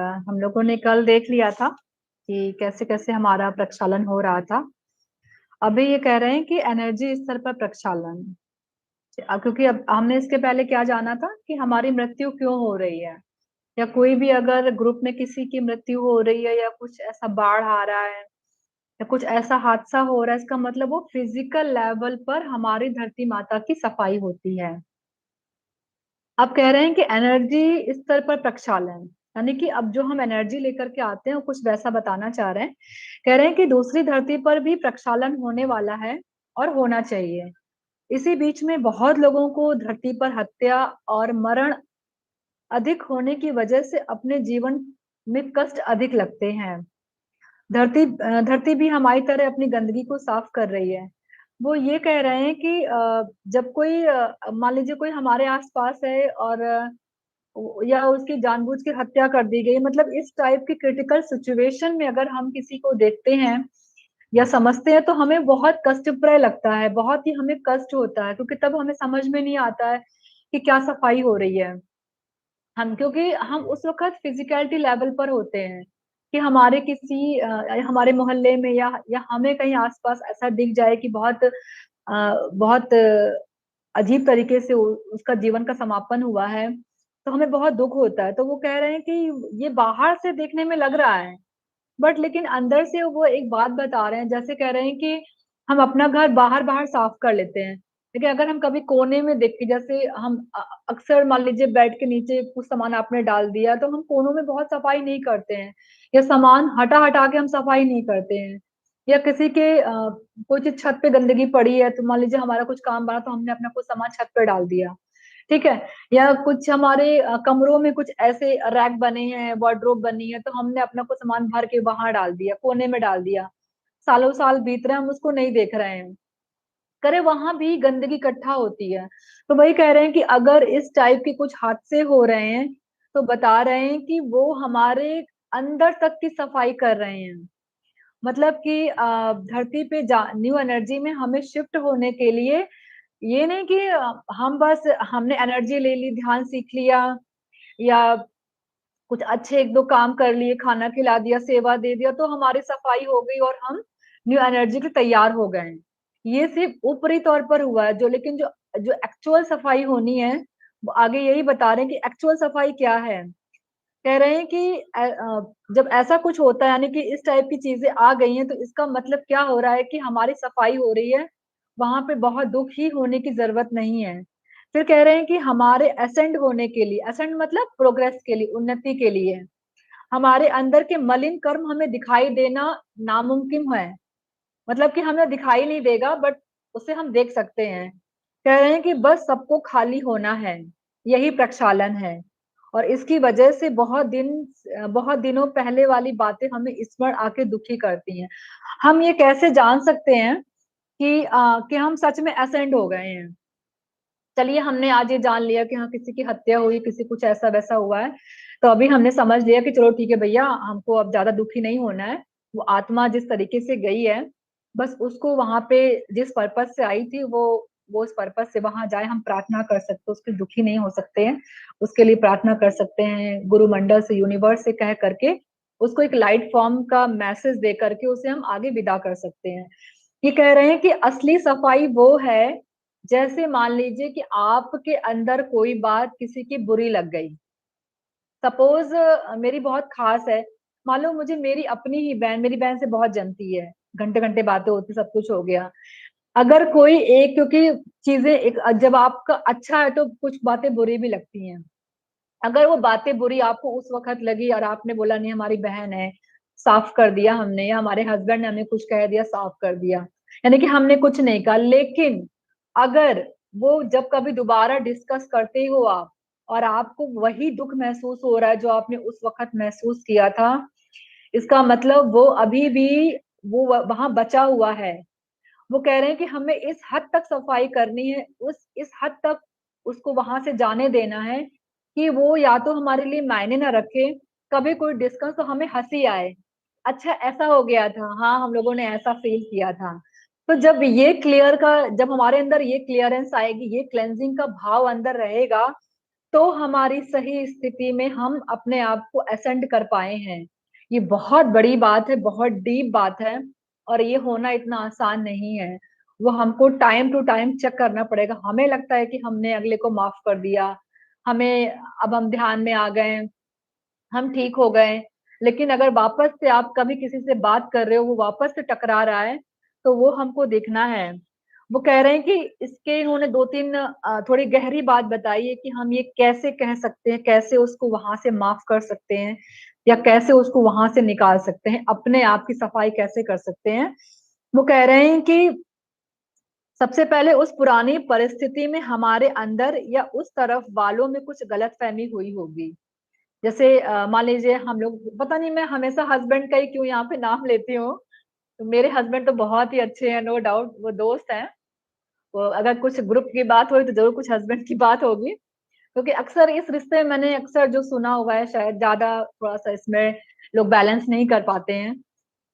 हम लोगों ने कल देख लिया था कि कैसे-कैसे हमारा प्रक्षालन हो रहा था। अभी ये कह रहे हैं कि एनर्जी स्तर पर प्रक्षालन। क्योंकि अब हमने इसके पहले क्या जाना था कि हमारी मृत्यु क्यों हो रही है? या कोई भी अगर ग्रुप में किसी की मृत्यु हो रही है या कुछ ऐसा बाढ़ आ रहा है या कुछ ऐसा हादसा हो रहा है, इसका मतलब वो फिज़िकल लेवल पर हमारी धरती माता की सफाई होती है। अब कह रहे हैं कि एनर्जी स्तर पर प्रक्षालन, यानी कि अब जो हम एनर्जी लेकर के आते हैं, वो कुछ वैसा बताना चाह रहे हैं। कह रहे हैं कि दूसरी धरती पर भी प्रक्षालन होने वाला है और होना चाहिए। इसी बीच में बहुत लोगों को धरती पर हत्या और मरण अधिक होने की वजह से अपने जीवन में कष्ट अधिक लगते हैं। धरती भी हमारी तरह अपनी गंदगी को साफ कर रही है। वो ये कह रहे हैं कि जब कोई मान लीजिए कोई हमारे आस-पास है और या उसकी जानबूझ के हत्या कर दी गई, मतलब इस टाइप की क्रिटिकल सिचुएशन में अगर हम किसी को देखते हैं या समझते हैं तो हमें बहुत कष्टप्रद लगता है, बहुत ही हमें कष्ट होता है क्योंकि तब हमें समझ में नहीं आता है कि क्या सफाई हो रही है। हम क्योंकि हम उस वक़्त फिज़िकैलिटी लेवल पर होते हैं कि हमारे किसी हमारे मोहल्ले में या हमें कहीं आस-पास ऐसा दिख जाए कि बहुत अजीब तरीके से उ उसका जीवन का समापन हुआ है, तो हमें बहुत दुःख होता है। तो वो कह रहे हैं कि ये बाहर से देखने में लग रहा है, बट लेकिन अंदर से वो एक बात बता रहे हैं, जैसे कह रहे हैं कि हम अपना घर बाहर-बाहर साफ कर लेते हैं, लेकिन अगर हम कभी कोने में देखें, जैसे हम अक्सर मान लीजिए बेड के नीचे कुछ सामान आपने डाल दिया, तो हम कोनों में बहुत सफाई नहीं करते हैं या सामान हटा-हटा के हम सफाई नहीं करते हैं या किसी के कोई चीज़ छत पे गंदगी पड़ी है, तो मान लीजिए हमारा कुछ काम बना तो हमने अपना कुछ सामान छत पे डाल दिया, ठीक है? या कुछ हमारे कमरों में कुछ ऐसे रैक बने हैं, वार्डरोब बनी है, तो हमने अपना कुछ सामान भर के वहाँ डाल दिया, कोने में डाल दिया। सालों-साल बीत रहे हैं, हम उसको नहीं देख रहे हैं। कह रहे वहाँ भी गंदगी इकट्ठा होती है। तो वही कह रहे हैं कि अगर इस टाइप के कुछ हादसे हो रहे हैं, तो बता रहे हैं कि वो हमारे अंदर तक की सफाई कर रहे हैं। मतलब कि धरती पे जा न्यू एनर्जी में हमें शिफ्ट होने के लिए ये नहीं कि हम बस हमने एनर्जी ले ली, ध्यान सीख लिया या कुछ अच्छे 1-2 काम कर लिए, खाना खिला दिया, सेवा दे दिया, तो हमारी सफाई हो गई और हम न्यू एनर्जी के तैयार हो गए हैं। ये सिर्फ़ ऊपरी तौर पर हुआ है, जो जो एक्चुअल सफाई होनी है, वो आगे यही बता रहे हैं कि एक्चुअल सफाई क्या है। कह रहे हैं कि जब ऐसा कुछ होता है यानी कि इस टाइप की चीज़ें आ गई हैं, तो इसका मतलब क्या हो रहा है कि हमारी सफाई हो रही है, वहाँ पे बहुत दुःख ही होने की ज़रूरत नहीं है। फिर कह रहे हैं कि हमारे असेंड होने के लिए, असेंड मतलब प्रोग्रेस के लिए, उन्नति के लिए, हमारे अंदर के मलिन कर्म हमें दिखाई देना नामुमकिन है। मतलब कि हमें दिखाई नहीं देगा बट उसे हम देख सकते हैं। कह रहे हैं कि बस सबको खाली होना है, यही प्रक्षालन है। और इसकी वजह से बहुत दिनों पहले वाली बातें हमें स्मरण आके दुखी करती हैं। हम ये कैसे जान सकते हैं कि हम सच में असेंड हो गए हैं? चलिए हमने आज ये जान लिया कि हाँ, किसी की हत्या हुई, किसी कुछ ऐसा-वैसा हुआ है। तो अभी हमने समझ लिया कि चलो ठीक है भैया, हमको अब ज़्यादा दुखी नहीं होना है। वो आत्मा जिस तरीके से गई है, बस उसको वहाँ पे जिस पर्पज़ से आई थी वो उस पर्पज़ से वहाँ जाए, हम प्रार्थना कर सकते हैं, उसके दुखी नहीं हो सकते हैं। उसके लिए प्रार्थना कर सकते हैं, गुरुमंडल से, यूनिवर्स से कह करके, उसको एक लाइट फॉर्म का मैसेज दे करके उसे हम आगे विदा कर सकते हैं। ये कह रहे हैं कि असली सफाई वो है, जैसे मान लीजिए कि आपके अंदर कोई बात किसी की बुरी लग गई। सपोज़ मेरी बहुत ख़ास है, मान लो मुझे मेरी बहन से बहुत जमती है, घंटे-घंटे बातें होती, सब कुछ हो गया। अगर कोई एक क्योंकि चीज़ें एक जब आपका अच्छा है तो कुछ बातें बुरी भी लगती हैं। अगर वो बातें बुरी आपको उस वक़्त लगी और आपने बोला नहीं हमारी बहन है, साफ़ कर दिया हमने या हमारे हस्बैंड ने हमें कुछ कह दिया, साफ़ कर दिया। यानी कि हमने कुछ नहीं कहा, लेकिन अगर वो जब कभी दोबारा डिस्कस करते हो आप और आपको वही दुःख महसूस हो रहा है जो आपने उस वक़्त महसूस किया था, इसका मतलब वो अभी भी वो वहाँ बचा हुआ है। वो कह रहे हैं कि हमें इस हद तक सफाई करनी है, उस इस हद तक उसको वहाँ से जाने देना है कि वो या तो हमारे लिए मायने ना रखे, कभी कोई डिस्कस तो हमें हँसी आए। अच्छा ऐसा हो गया था, हाँ, हम लोगों ने ऐसा फ़ील किया था। तो जब हमारे अंदर ये क्लीयरेंस आएगी, ये क्लेंजिंग का भाव अंदर रहेगा, तो हमारी सही स्थिति में हम अपने आप को असेंड कर पाए हैं। ये बहुत बड़ी बात है, बहुत डीप बात है और ये होना इतना आसान नहीं है। वो हमको टाइम टू टाइम चेक करना पड़ेगा। हमें लगता है कि हमने अगले को माफ कर दिया, हमें अब हम ध्यान में आ गए, हम ठीक हो गए। लेकिन अगर वापस से आप कभी किसी से बात कर रहे हो, वो वापस से टकरा रहा है, तो वो हमको देखना है। वो कह रहे हैं कि इसके इन्होंने 2-3 थोड़ी गहरी बात बताई है कि हम ये कैसे कह सकते हैं, कैसे उसको वहां से माफ कर सकते हैं या कैसे उसको वहां से निकाल सकते हैं, अपने आप की सफाई कैसे कर सकते हैं। वो कह रहे हैं कि सबसे पहले उस पुरानी परिस्थिति में हमारे अंदर या उस तरफ वालों में कुछ गलतफहमी हुई होगी। जैसे मान लीजिए हम लोग, पता नहीं मैं हमेशा हस्बैंड का ही क्यों यहाँ पे नाम लेती हूँ। तो मेरे हस्बैंड तो बहुत ही अच्छे हैं, नो डाउट, वो दोस्त हैं। वो अगर कुछ ग्रुप की बात हुई तो जरूर कुछ हस्बैंड की बात होगी, क्योंकि अक्सर इस रिश्ते में मैंने अक्सर जो सुना हुआ है, शायद ज्यादा थोड़ा सा इसमें लोग बैलेंस नहीं कर पाते हैं।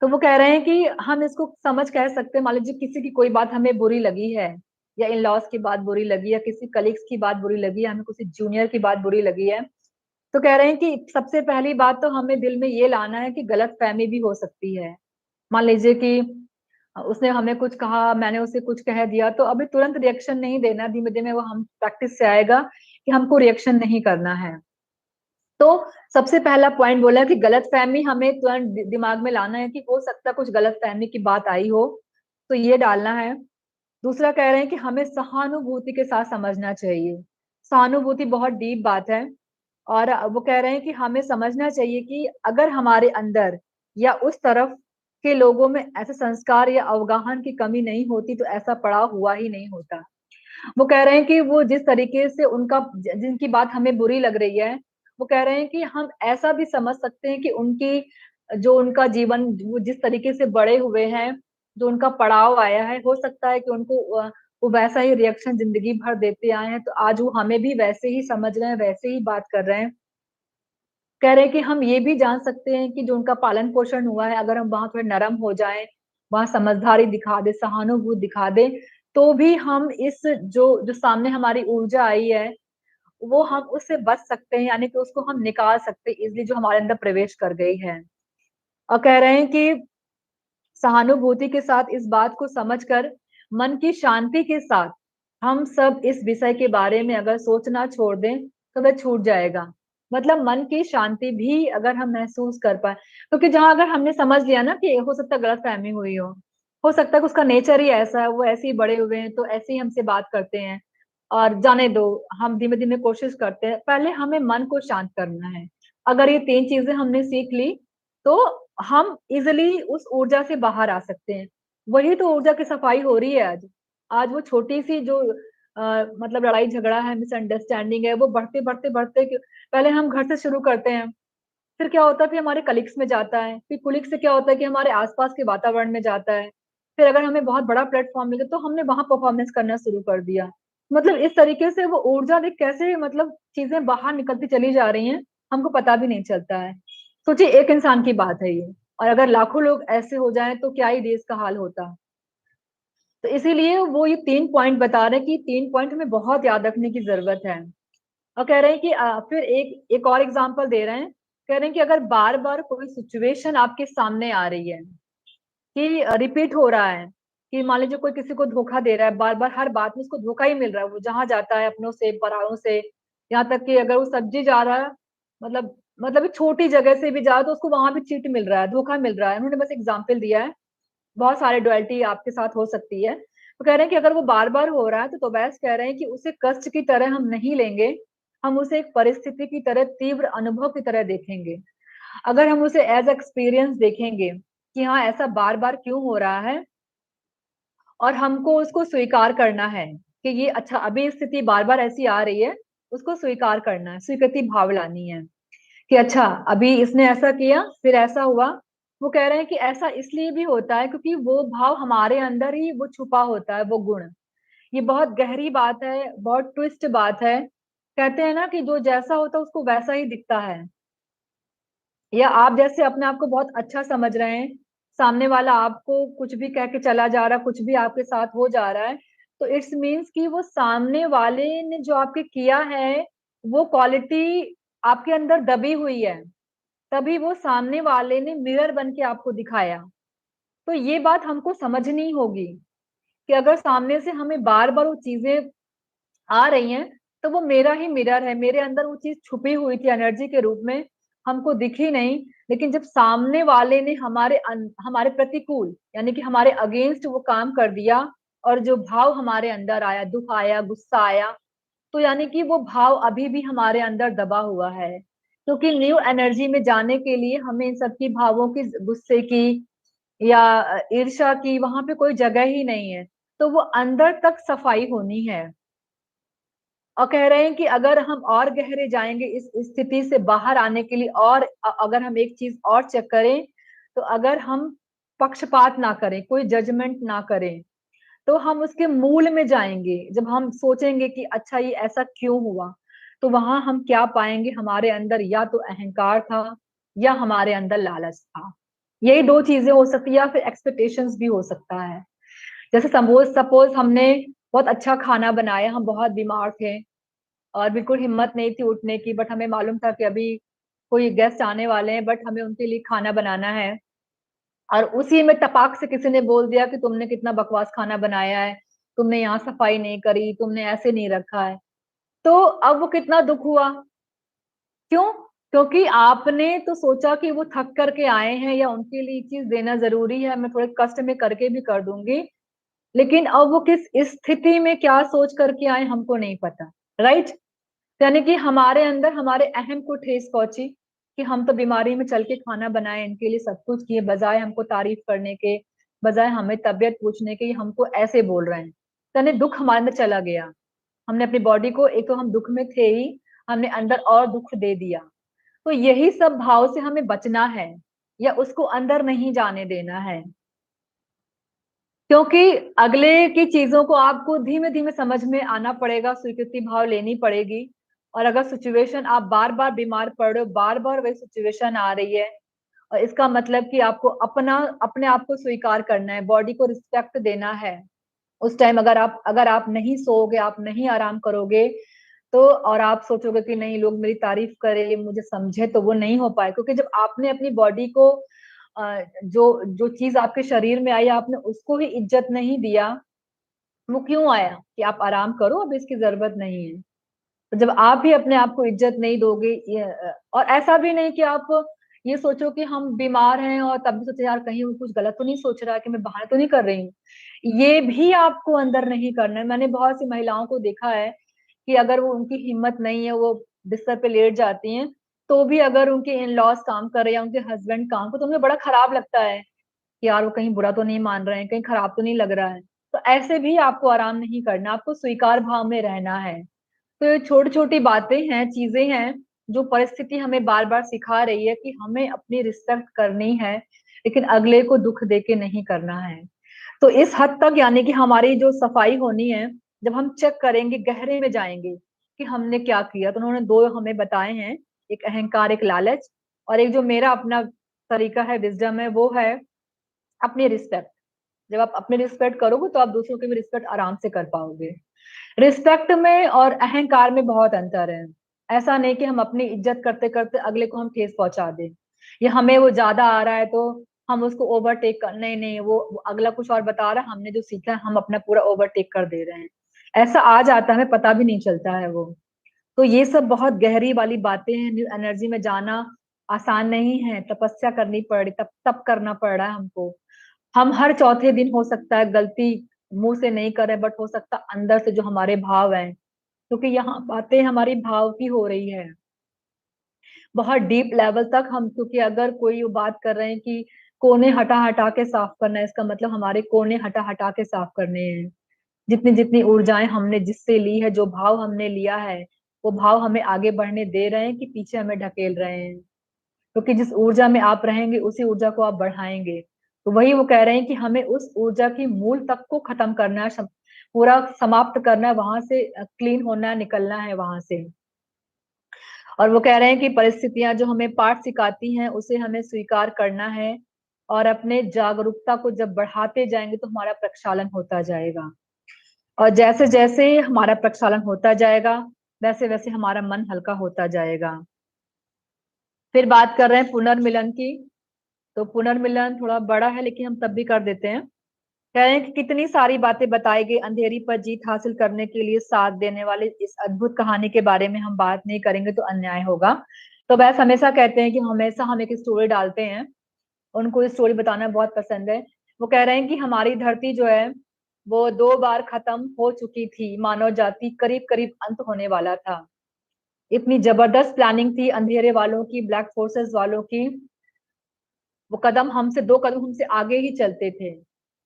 तो वो कह रहे हैं कि हम इसको समझ कह सकते हैं, मान लीजिए किसी की कोई बात हमें बुरी लगी है, या इन लॉज की बात बुरी लगी, या किसी कलीग्स की बात बुरी लगी, या हमें किसी जूनियर की बात बुरी लगी है। तो कह रहे हैं कि सबसे पहली बात तो हमें दिल में ये लाना है कि गलतफहमी भी हो सकती है। मान लीजिए कि उसने हमें कुछ कहा, मैंने उसे कुछ कह दिया, तो अभी तुरंत रिएक्शन नहीं देना, धीमे धीमे वो हम प्रैक्टिस से आएगा कि हमको रिएक्शन नहीं करना है। तो सबसे पहला पॉइंट बोला कि गलतफहमी हमें तुरंत दिमाग में लाना है कि हो सकता है कुछ गलतफहमी की बात आई हो, तो ये डालना है। दूसरा कह रहे हैं कि हमें सहानुभूति के साथ समझना चाहिए। सहानुभूति बहुत डीप बात है। और वो कह रहे हैं कि हमें समझना चाहिए कि अगर हमारे अंदर या उस तरफ के लोगों में ऐसे संस्कार या अवगाहन की कमी नहीं होती तो ऐसा पड़ाव हुआ ही नहीं होता। वो कह रहे हैं कि वो जिस तरीके से उनका, जिनकी बात हमें बुरी लग रही है, वो कह रहे हैं कि हम ऐसा भी समझ सकते हैं कि उनकी, जो उनका जीवन, वो जिस तरीके से बड़े हुए हैं, जो उनका पड़ाव आया है, हो सकता है कि उनको वो वैसा ही रिएक्शन जिंदगी भर देते आए हैं, तो आज वो हमें भी वैसे ही समझ रहे हैं, वैसे ही बात कर रहे हैं। कह रहे हैं कि हम ये भी जान सकते हैं कि जो उनका पालन पोषण हुआ है, अगर हम वहां थोड़े नरम हो जाएं, वहां समझदारी दिखा दे, सहानुभूति दिखा दे, तो भी हम इस, जो जो सामने हमारी ऊर्जा आई है, वो हम उससे बच सकते हैं, यानी कि उसको हम निकाल सकते हैं इजिली, जो हमारे अंदर प्रवेश कर गई है। और कह रहे हैं कि सहानुभूति के साथ इस बात को समझकर मन की शांति के साथ हम सब इस विषय के बारे में अगर सोचना छोड़ दें तो वह छूट जाएगा। मतलब मन की शांति भी अगर हम महसूस कर पाए, क्योंकि जहां अगर हमने समझ लिया ना कि हो सकता है गलत फहमी हुई हो सकता है कि उसका नेचर ही ऐसा है, वो ऐसे ही बड़े हुए हैं तो ऐसे ही हमसे बात करते हैं, और जाने दो, हम धीमे धीमे कोशिश करते हैं, पहले हमें मन को शांत करना है। अगर ये 3 चीजें हमने सीख ली तो हम इजिली उस ऊर्जा से बाहर आ सकते हैं। वही तो ऊर्जा की सफाई हो रही है आज। आज वो छोटी सी जो मतलब लड़ाई झगड़ा है, मिसअंडरस्टैंडिंग है, वो बढ़ते बढ़ते बढ़ते पहले हम घर से शुरू करते हैं, फिर क्या होता है, फिर हमारे कलीग्स में जाता है, फिर कलीग्स से क्या होता है कि हमारे आसपास के वातावरण में जाता है, फिर अगर हमें बहुत बड़ा प्लेटफॉर्म मिले तो हमने वहां परफॉर्मेंस करना शुरू कर दिया। मतलब इस तरीके से वो ऊर्जा देख कैसे मतलब चीजें बाहर निकलती चली जा रही हैं, हमको पता भी नहीं चलता है। सोचिए एक इंसान की बात है ये, और अगर लाखों लोग ऐसे हो जाएं तो क्या ही देश का हाल होता। तो इसीलिए वो ये 3 पॉइंट बता रहे हैं कि 3 पॉइंट हमें बहुत याद रखने की जरूरत है। और कह रहे हैं कि फिर एक एक और एग्जांपल दे रहे हैं। कह रहे हैं कि अगर बार बार कोई सिचुएशन आपके सामने आ रही है कि रिपीट हो रहा है, कि मान लीजिए कोई किसी को धोखा दे रहा है, बार बार हर बात में उसको धोखा ही मिल रहा है, वो जहां जाता है अपनों से, परायों से, यहाँ तक कि अगर वो सब्जी जा रहा है, मतलब एक छोटी जगह से भी जा तो उसको वहां भी चीट मिल रहा है, धोखा मिल रहा है। उन्होंने बस एग्जाम्पल दिया है, बहुत सारे डुअलिटी आपके साथ हो सकती है। तो कह रहे हैं कि अगर वो बार बार हो रहा है तो वैस कह रहे हैं कि उसे कष्ट की तरह हम नहीं लेंगे, हम उसे एक परिस्थिति की तरह, तीव्र अनुभव की तरह देखेंगे। अगर हम उसे एज एक्सपीरियंस देखेंगे कि हाँ ऐसा बार बार क्यों हो रहा है, और हमको उसको स्वीकार करना है कि ये अच्छा अभी स्थिति बार बार ऐसी आ रही है, उसको स्वीकार करना है, स्वीकृति भाव लानी है कि अच्छा अभी इसने ऐसा किया फिर ऐसा हुआ। वो कह रहे हैं कि ऐसा इसलिए भी होता है क्योंकि वो भाव हमारे अंदर ही वो छुपा होता है, वो गुण। ये बहुत गहरी बात है, बहुत ट्विस्ट बात है। कहते हैं ना कि जो जैसा होता है उसको वैसा ही दिखता है, या आप जैसे अपने आप को बहुत अच्छा समझ रहे हैं, सामने वाला आपको कुछ भी कह के चला जा रहा है, कुछ भी आपके साथ हो जा रहा है, तो इट्स मीन्स कि वो सामने वाले ने जो आपके किया है वो क्वालिटी आपके अंदर दबी हुई है, तभी वो सामने वाले ने मिरर बन के आपको दिखाया। तो ये बात हमको समझनी होगी कि अगर सामने से हमें बार बार वो चीजें आ रही हैं, तो वो मेरा ही मिरर है, मेरे अंदर वो चीज छुपी हुई थी एनर्जी के रूप में, हमको दिखी नहीं। लेकिन जब सामने वाले ने हमारे प्रतिकूल यानी कि हमारे अगेंस्ट वो काम कर दिया, और जो भाव हमारे अंदर आया, दुख आया, गुस्सा आया, तो यानी कि वो भाव अभी भी हमारे अंदर दबा हुआ है। क्योंकि न्यू एनर्जी में जाने के लिए हमें इन सबकी भावों की, गुस्से की या ईर्ष्या की, वहां पे कोई जगह ही नहीं है। तो वो अंदर तक सफाई होनी है। और कह रहे हैं कि अगर हम और गहरे जाएंगे इस स्थिति से बाहर आने के लिए, और अगर हम एक चीज और चेक करें, तो अगर हम पक्षपात ना करें, कोई जजमेंट ना करें, तो हम उसके मूल में जाएंगे। जब हम सोचेंगे कि अच्छा ये ऐसा क्यों हुआ, तो वहां हम क्या पाएंगे, हमारे अंदर या तो अहंकार था या हमारे अंदर लालच था। यही दो चीजें हो सकती है, या फिर एक्सपेक्टेशंस भी हो सकता है। जैसे सपोज सपोज हमने बहुत अच्छा खाना बनाया, हम बहुत बीमार थे और बिल्कुल हिम्मत नहीं थी उठने की, बट हमें मालूम था कि अभी कोई गेस्ट आने वाले हैं, बट हमें उनके लिए खाना बनाना है। और उसी में टपाक से किसी ने बोल दिया कि तुमने कितना बकवास खाना बनाया है, तुमने यहाँ सफाई नहीं करी, तुमने ऐसे नहीं रखा है। तो अब वो कितना दुख हुआ। क्यों? क्योंकि आपने तो सोचा कि वो थक करके आए हैं, या उनके लिए चीज देना जरूरी है, मैं थोड़े कष्ट में करके भी कर दूंगी। लेकिन अब वो किस स्थिति में क्या सोच करके आए हमको नहीं पता। राइट? यानी कि हमारे अंदर हमारे अहम को ठेस पहुंची कि हम तो बीमारी में चल के खाना बनाए, इनके लिए सब कुछ किए, बजाय हमको तारीफ करने के, बजाय हमें तबियत पूछने के, ये हमको ऐसे बोल रहे हैं। यानी दुख हमारे अंदर चला गया। हमने अपनी बॉडी को, एक तो हम दुख में थे ही, हमने अंदर और दुख दे दिया। तो यही सब भाव से हमें बचना है, या उसको अंदर नहीं जाने देना है। क्योंकि अगले की चीजों को आपको धीमे धीमे समझ में आना पड़ेगा, स्वीकृति भाव लेनी पड़ेगी। और अगर सिचुएशन, आप बार बार बीमार पड़ रहे हो, बार बार वही सिचुएशन आ रही है, और इसका मतलब कि आपको अपने आप को स्वीकार करना है, बॉडी को रिस्पेक्ट देना है। उस टाइम अगर आप नहीं सोओगे, आप नहीं आराम करोगे, तो और आप सोचोगे कि नहीं लोग मेरी तारीफ करें, मुझे समझे, तो वो नहीं हो पाए। क्योंकि जब आपने अपनी बॉडी को जो जो चीज आपके शरीर में आई, आपने उसको ही इज्जत नहीं दिया, वो क्यों आया कि आप आराम करो, अब इसकी जरूरत नहीं है। तो जब आप भी अपने आप को इज्जत नहीं दोगे, और ऐसा भी नहीं कि आप ये सोचो कि हम बीमार हैं और तब भी सोचे यार कहीं वो कुछ गलत तो नहीं सोच रहा है, कि मैं बहाना तो नहीं कर रही हूँ। ये भी आपको अंदर नहीं करना है। मैंने बहुत सी महिलाओं को देखा है कि अगर वो, उनकी हिम्मत नहीं है, वो बिस्तर पे लेट जाती हैं, तो भी अगर उनके इन लॉज काम कर रहे हैं या उनके हस्बैंड काम को, तो उन्हें बड़ा खराब लगता है कि यार वो कहीं बुरा तो नहीं मान रहे हैं, कहीं खराब तो नहीं लग रहा है। तो ऐसे भी आपको आराम नहीं करना, आपको स्वीकार भाव में रहना है। तो ये छोटी छोटी बातें हैं, चीजें हैं, जो परिस्थिति हमें बार बार सिखा रही है कि हमें अपनी रिस्पेक्ट करनी है, लेकिन अगले को दुख देके नहीं करना है। तो इस हद तक यानी कि हमारी जो सफाई होनी है, जब हम चेक करेंगे, गहरे में जाएंगे कि हमने क्या किया। तो उन्होंने दो हमें बताए हैं, एक अहंकार, एक लालच, और एक जो मेरा अपना तरीका है, विजडम है, वो है अपनी रिस्पेक्ट। जब आप अपनी रिस्पेक्ट करोगे, तो आप दूसरों की भी रिस्पेक्ट आराम से कर पाओगे। रिस्पेक्ट में और अहंकार में बहुत अंतर है। ऐसा नहीं कि हम अपनी इज्जत करते करते अगले को हम ठेस पहुंचा दें, या हमें वो ज्यादा आ रहा है तो हम उसको ओवरटेक कर, नहीं नहीं, वो अगला कुछ और बता रहा है, हमने जो सीखा है हम अपना पूरा ओवरटेक कर दे रहे हैं। ऐसा आ जाता है, हमें पता भी नहीं चलता है वो। तो ये सब बहुत गहरी वाली बातें हैं। न्यू एनर्जी में जाना आसान नहीं है, तपस्या करनी पड़ी, तप तप करना पड़ रहा है हमको। हम हर चौथे दिन, हो सकता है गलती मुंह से नहीं करें, बट हो सकता है अंदर से जो हमारे भाव हैं, क्योंकि यहाँ बातें हमारी भाव की हो रही है, बहुत डीप लेवल तक हम। क्योंकि अगर कोई वो बात कर रहे हैं कि कोने हटा हटा के साफ करना है, इसका मतलब हमारे कोने हटा हटा के साफ करने हैं। जितनी जितनी ऊर्जाएं हमने जिससे ली है, जो भाव हमने लिया है, वो भाव हमें आगे बढ़ने दे रहे हैं कि पीछे हमें ढकेल रहे हैं। क्योंकि जिस ऊर्जा में आप रहेंगे, उसी ऊर्जा को आप बढ़ाएंगे। तो वही वो कह रहे हैं कि हमें उस ऊर्जा की मूल तक को खत्म करना है, पूरा समाप्त करना है, वहां से क्लीन होना है, निकलना है वहां से। और वो कह रहे हैं कि परिस्थितियां जो हमें पाठ सिखाती हैं, उसे हमें स्वीकार करना है। और अपने जागरूकता को जब बढ़ाते जाएंगे, तो हमारा प्रक्षालन होता जाएगा। और जैसे जैसे हमारा प्रक्षालन होता जाएगा, वैसे वैसे हमारा मन हल्का होता जाएगा। फिर बात कर रहे हैं पुनर्मिलन की। तो पुनर्मिलन थोड़ा बड़ा है लेकिन हम तब भी कर देते हैं। कह रहे हैं कि कितनी सारी बातें बताई गई, अंधेरी पर जीत हासिल करने के लिए साथ देने वाली इस अद्भुत कहानी के बारे में हम बात नहीं करेंगे तो अन्याय होगा। तो वैसे हमेशा कहते हैं कि हमेशा हम एक स्टोरी डालते हैं, उनको स्टोरी बताना बहुत पसंद है। वो कह रहे हैं कि हमारी धरती जो है वो 2 बार खत्म हो चुकी थी, मानव जाति करीब करीब अंत होने वाला था। इतनी जबरदस्त प्लानिंग थी अंधेरे वालों की, ब्लैक फोर्सेस वालों की। वो कदम हमसे 2 कदम हमसे आगे ही चलते थे,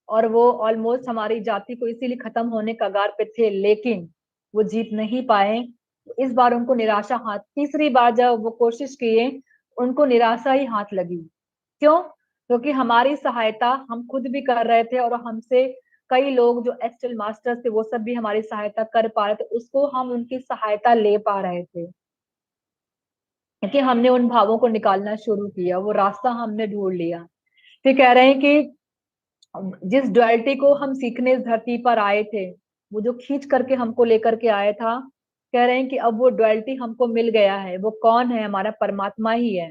और वो ऑलमोस्ट हमारी जाति को इसीलिए खत्म होने कगार पे थे, लेकिन वो जीत नहीं पाए। इस बार उनको निराशा हाथ, तीसरी बार जब वो कोशिश किए, उनको निराशा ही हाथ लगी। क्यों? क्योंकि हमारी सहायता हम खुद भी कर रहे थे, और हमसे कई लोग जो एस्टल मास्टर्स थे वो सब भी हमारी सहायता कर पा रहे थे, उसको हम उनकी सहायता ले पा रहे थे, क्योंकि हमने उन भावों को निकालना शुरू किया, वो रास्ता हमने ढूंढ लिया। फिर कह रहे हैं कि जिस डुअलिटी को हम सीखने इस धरती पर आए थे, वो जो खींच करके हमको लेकर के आया था, कह रहे हैं कि अब वो डुअलिटी हमको मिल गया है। वो कौन है? हमारा परमात्मा ही है।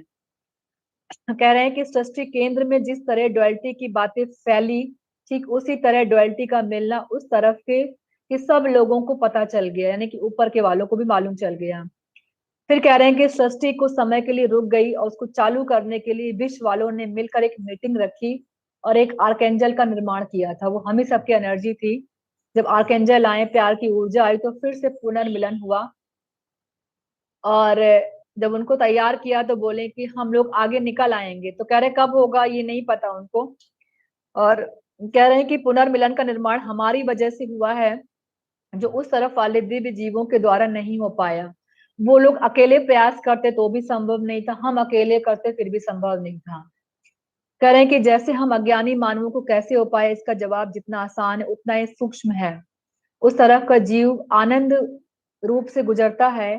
कह रहे हैं कि सृष्टि केंद्र में जिस तरह डुअलिटी की बातें फैली, ठीक उसी तरह डुअलिटी का मिलना उस तरफ के कि सब लोगों को पता चल गया, यानी कि ऊपर के वालों को भी मालूम चल गया। फिर कह रहे हैं कि सृष्टि कुछ समय के लिए रुक गई, और उसको चालू करने के लिए विश्व वालों ने मिलकर एक मीटिंग रखी और एक आर्कएंजल का निर्माण किया था। वो हम ही सबकी एनर्जी थी। जब आर्कएंजल आए, प्यार की ऊर्जा आई, तो फिर से पुनर्मिलन हुआ। और जब उनको तैयार किया तो बोले कि हम लोग आगे निकल आएंगे। तो कह रहे कब होगा ये नहीं पता उनको। और कह रहे हैं कि पुनर्मिलन का निर्माण हमारी वजह से हुआ है, जो उस तरफ वाले दिव्य जीवों के द्वारा नहीं हो पाया। वो लोग अकेले प्रयास करते तो भी संभव नहीं था, हम अकेले करते फिर भी संभव नहीं था। कह रहे हैं कि जैसे हम अज्ञानी मानवों को कैसे हो पाए, इसका जवाब जितना आसान है उतना ही सूक्ष्म है। उस तरफ का जीव आनंद रूप से गुजरता है,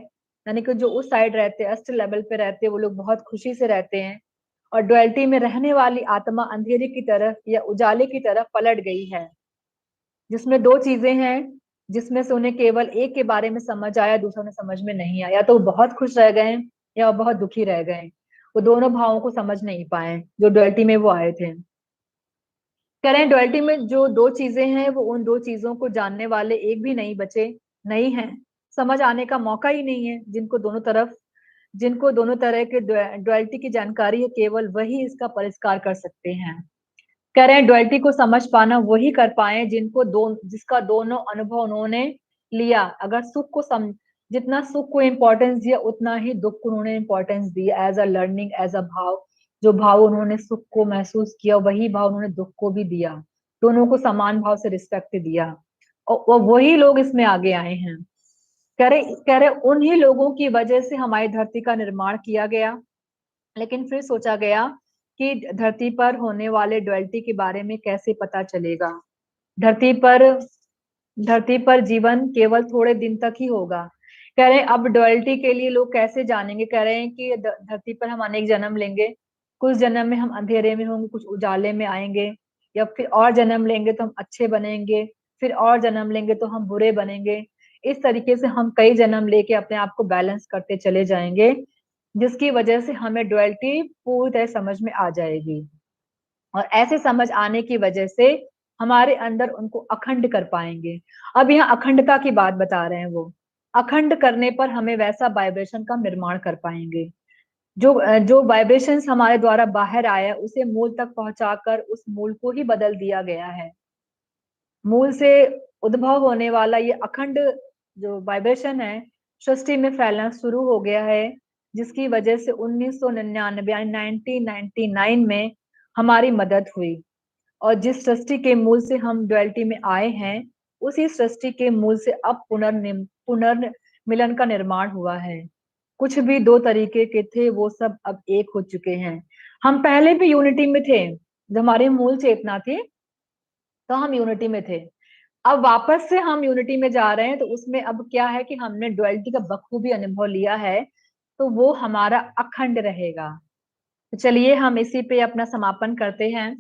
यानी कि जो उस साइड रहते हैं, अस्त्र लेवल पे रहते हैं, वो लोग बहुत खुशी से रहते हैं। और डुअलिटी में रहने वाली आत्मा अंधेरे की तरफ या उजाले की तरफ पलट गई है, जिसमें 2 चीजें हैं, जिसमें से उन्हें केवल एक के बारे में समझ आया, दूसरा में समझ में नहीं आया। या तो वो बहुत खुश रह गए या वो बहुत दुखी रह गए। वो दोनों भावों को समझ नहीं पाए जो डुअलिटी में वो आए थे। कह रहे हैं डुअलिटी में जो 2 चीजें हैं, वो उन 2 चीजों को जानने वाले एक भी नहीं बचे, नहीं है। समझ आने का मौका ही नहीं है। जिनको दोनों तरह के डुअलिटी की जानकारी है, केवल वही इसका परिष्कार कर सकते हैं। कह रहे हैं डुअलिटी को समझ पाना वही कर पाए जिसका दोनों अनुभव उन्होंने लिया। अगर जितना सुख को इम्पोर्टेंस दिया, उतना ही दुख को उन्होंने इम्पोर्टेंस दिया, as a learning, as a भाव। जो भाव उन्होंने सुख को महसूस किया, वही भाव उन्होंने दुख को भी दिया। दोनों को समान भाव से रिस्पेक्ट दिया, और वही लोग इसमें आगे आए हैं। कह रहे उन्हीं लोगों की वजह से हमारी धरती का निर्माण किया गया। लेकिन फिर सोचा गया कि धरती पर होने वाले डुअलिटी के बारे में कैसे पता चलेगा। धरती पर धरती पर जीवन केवल थोड़े दिन तक ही होगा। कह रहे हैं अब डुअलिटी के लिए लोग कैसे जानेंगे। कह रहे हैं कि धरती पर हम अनेक जन्म लेंगे। कुछ जन्म में हम अंधेरे में होंगे, कुछ उजाले में आएंगे, या फिर और जन्म लेंगे तो हम अच्छे बनेंगे, फिर और जन्म लेंगे तो हम बुरे बनेंगे। इस तरीके से हम कई जन्म लेके अपने आप को बैलेंस करते चले जाएंगे, जिसकी वजह से हमें डुअलिटी पूरी तरह समझ में आ जाएगी। और ऐसे समझ आने की वजह से हमारे अंदर उनको अखंड कर पाएंगे। अब यहाँ अखंडता की बात बता रहे हैं वो। अखंड करने पर हमें वैसा वाइब्रेशन का निर्माण कर पाएंगे। जो वाइब्रेशंस हमारे द्वारा बाहर आया, उसे मूल तक पहुंचाकर उस मूल को ही बदल दिया गया है। मूल से उद्भव होने वाला ये अखंड जो वाइब्रेशन है, सृष्टि में फैलना शुरू हो गया है, जिसकी वजह से 1999 1999 में हमारी मदद हुई। और जिस सृष्टि के मूल से हम डुअलिटी में आए हैं, उसी सृष्टि के मूल से अब पुनर्मिलन का निर्माण हुआ है। कुछ भी 2 तरीके के थे, वो सब अब एक हो चुके हैं। हम पहले भी यूनिटी में थे, जब हमारी मूल चेतना थी तो हम यूनिटी में थे। अब वापस से हम यूनिटी में जा रहे हैं, तो उसमें अब क्या है कि हमने डुअलिटी का बखूबी अनुभव लिया है, तो वो हमारा अखंड रहेगा। तो चलिए हम इसी पे अपना समापन करते हैं।